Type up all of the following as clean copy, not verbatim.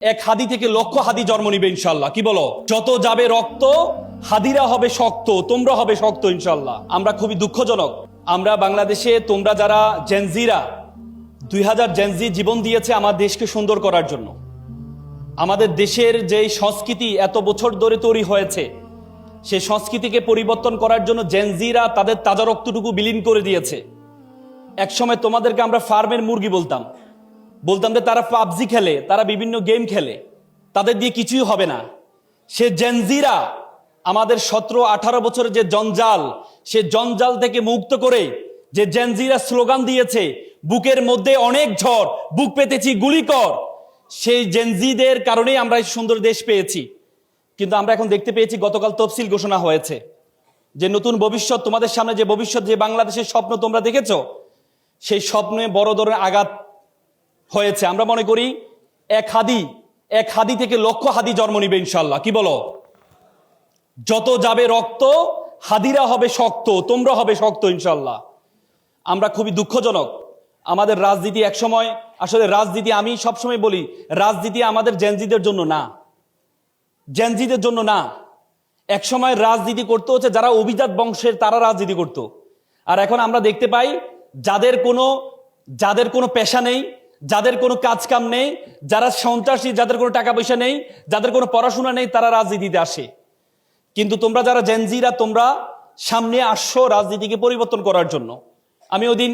এক হাদি থেকে লক্ষ হাদি জন্ম নিবে ইনশাল্লাহ। কি বলো? যত যাবে রক্ত হাদিরা হবে শক্ত, তোমরা হবে শক্ত ইনশাল্লাহ। আমরা খুবই দুঃখজনক, আমরা বাংলাদেশে তোমরা যারা জেনজিরা 2000 জেনজি জীবন দিয়েছে আমার দেশকে সুন্দর করার জন্য। আমাদের দেশের যে সংস্কৃতি এত বছর ধরে তৈরি হয়েছে সেই সংস্কৃতিকে পরিবর্তন করার জন্য জেনজিরা তাদের তাজা রক্তটুকু বিলীন করে দিয়েছে। একসময় তোমাদেরকে আমরা ফার্মের মুরগি বলতাম যে তারা পাবজি খেলে, তারা বিভিন্ন গেম খেলে, তাদের দিয়ে কিছুই হবে না। সে জেনজিরা আমাদের 17-18 বছরের যে জঞ্জাল, সে জঞ্জাল থেকে মুক্ত করে যে জেনজিরা স্লোগান দিয়েছে, বুকের মধ্যে অনেক ঝড়, বুক পেতেছি গুলি কর, সেই জেনজিদের কারণেই আমরা এই সুন্দর দেশ পেয়েছি। কিন্তু আমরা এখন দেখতে পেয়েছি গতকাল তফসিল ঘোষণা হয়েছে যে নতুন ভবিষ্যৎ, তোমাদের সামনে যে ভবিষ্যৎ, যে বাংলাদেশের স্বপ্ন তোমরা দেখেছো, সেই স্বপ্নে বড় ধরনের আঘাত হয়েছে। আমরা মনে করি এক হাদি থেকে লক্ষ হাদি জন্ম নিবে ইনশাল্লাহ। কি বলো? যত যাবে রক্ত হাদিরা হবে শক্ত, তোমরা হবে শক্ত ইনশাল্লাহ। আমরা খুবই দুঃখজনক, আমাদের রাজনীতি একসময়, আসলে রাজনীতি আমি সবসময় বলি, রাজনীতি আমাদের জেনজিদের জন্য না, জেনজিদের জন্য না। একসময় রাজনীতি করতে হচ্ছে যারা অভিজাত বংশের, তারা রাজনীতি করত। আর এখন আমরা দেখতে পাই যাদের কোনো পেশা নেই, যাদের কোনো কাজ কাম নেই, যারা সন্ত্রাসী, যাদের কোনো টাকা পয়সা নেই, যাদের কোনো পড়াশোনা নেই, তারা রাজনীতিতে আসে। কিন্তু তোমরা যারা জেনজিরা, তোমরা সামনে আসছো রাজনীতিকে পরিবর্তন করার জন্য। আমি ওদিন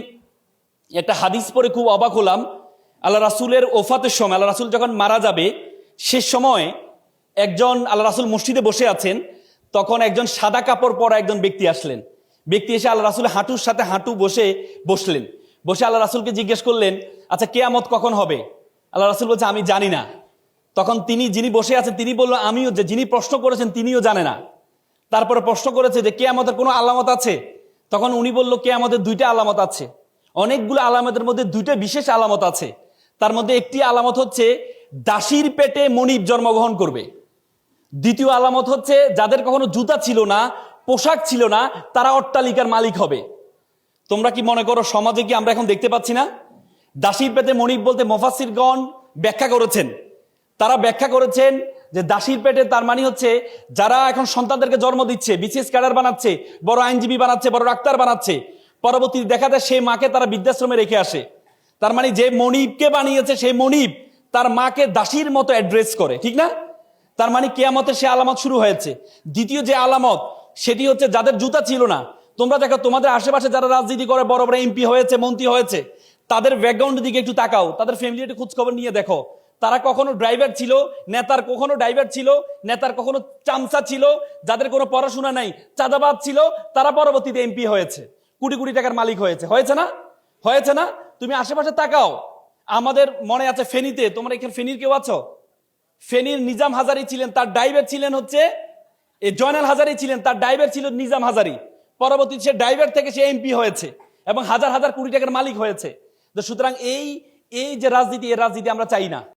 একটা হাদিস পড়ে খুব অবাক হলাম। আল্লাহ রাসূলের ওফাতের সময়, আল্লাহ রাসূল যখন মারা যাবে, সে সময় একজন, আল্লাহ রাসূল মসজিদে বসে আছেন, তখন একজন সাদা কাপড় পরা একজন ব্যক্তি আসলেন। ব্যক্তি এসে আল্লাহ রাসূল হাঁটুর সাথে হাঁটু বসলেন। বসে আল্লাহ রাসূলকে জিজ্ঞেস করলেন, আচ্ছা কিয়ামত কখন হবে? আল্লাহ রাসূল বলছে, আমি জানি না। তখন যিনি বসে আছেন তিনি বলল, আমিও, যে যিনি প্রশ্ন করেছেন তিনিও জানে না। তারপরে প্রশ্ন করেছে যে কিয়ামতের কোনো আলামত আছে? তখন উনি বলল, কিয়ামতের 2টা আলামত আছে। অনেকগুলো আলামতের মধ্যে 2টা বিশেষ আলামত আছে। তার মধ্যে একটি আলামত হচ্ছে দাসীর পেটে মনিব জন্মগ্রহণ করবে। দ্বিতীয় আলামত হচ্ছে যাদের কখনো জুতা ছিল না, পোশাক ছিল না, তারা অট্টালিকার মালিক হবে। তোমরা কি মনে করো সমাজে কি আমরা এখন দেখতে পাচ্ছি না? দাসীর পেটে মনিব বলতে মুফাসসিরগণ ব্যাখ্যা করেছেন, তারা ব্যাখ্যা করেছেন যে দাসীর পেটে তার মানে হচ্ছে যারা এখন সন্তানদেরকে জন্ম দিচ্ছে, বিসিএস ক্যাডার বানাচ্ছে, বড় আইনজীবী বানাচ্ছে, বড় ডাক্তার বানাচ্ছে, পরবর্তীতে দেখা যায় সেই মাকে তারা বৃদ্ধাশ্রমে রেখে আসে। তার মানে যে মনিবকে বানিয়েছে সেই মনিব তার মাকে দাসীর মতো অ্যাড্রেস করে, ঠিক না? তার মানে কিয়ামতের সে আলামত শুরু হয়েছে। দ্বিতীয় যে আলামত, সেটি হচ্ছে যাদের জুতা ছিল না। তোমরা দেখো তোমাদের আশেপাশে যারা রাজনীতি করে, বড় বড় এমপি হয়েছে, মন্ত্রী হয়েছে, তাদের ব্যাকগ্রাউন্ডের দিকে একটু তাকাও, তাদের ফ্যামিলি একটু খোঁজখবর নিয়ে দেখো। তারা কখনো ড্রাইভার ছিল, নেতার কখনো ড্রাইভার ছিল, নেতার কখনো চামচা ছিল, যাদের কোনো পড়াশোনা নাই, চাঁদাবাজ ছিল, তারা পরবর্তীতে এমপি হয়েছে, কোটি কোটি টাকার মালিক হয়েছে না? হয়েছে না? তুমি আশেপাশে তাকাও। আমাদের মনে আছে ফেনীতে, তোমরা এখানে ফেনীর কেউ আছো? ফেনীর নিজাম হাজারি ছিলেন, তার ড্রাইভার ছিলেন হচ্ছে জয়নাল হাজারি ছিলেন, তার ড্রাইভার ছিল নিজাম হাজারি। পরবর্তীতে সে ড্রাইভার থেকে সে এমপি হয়েছে এবং হাজার হাজার কোটি টাকার মালিক হয়েছে। সুতরাং এই যে রাজনীতি, এই রাজনীতি আমরা চাই না।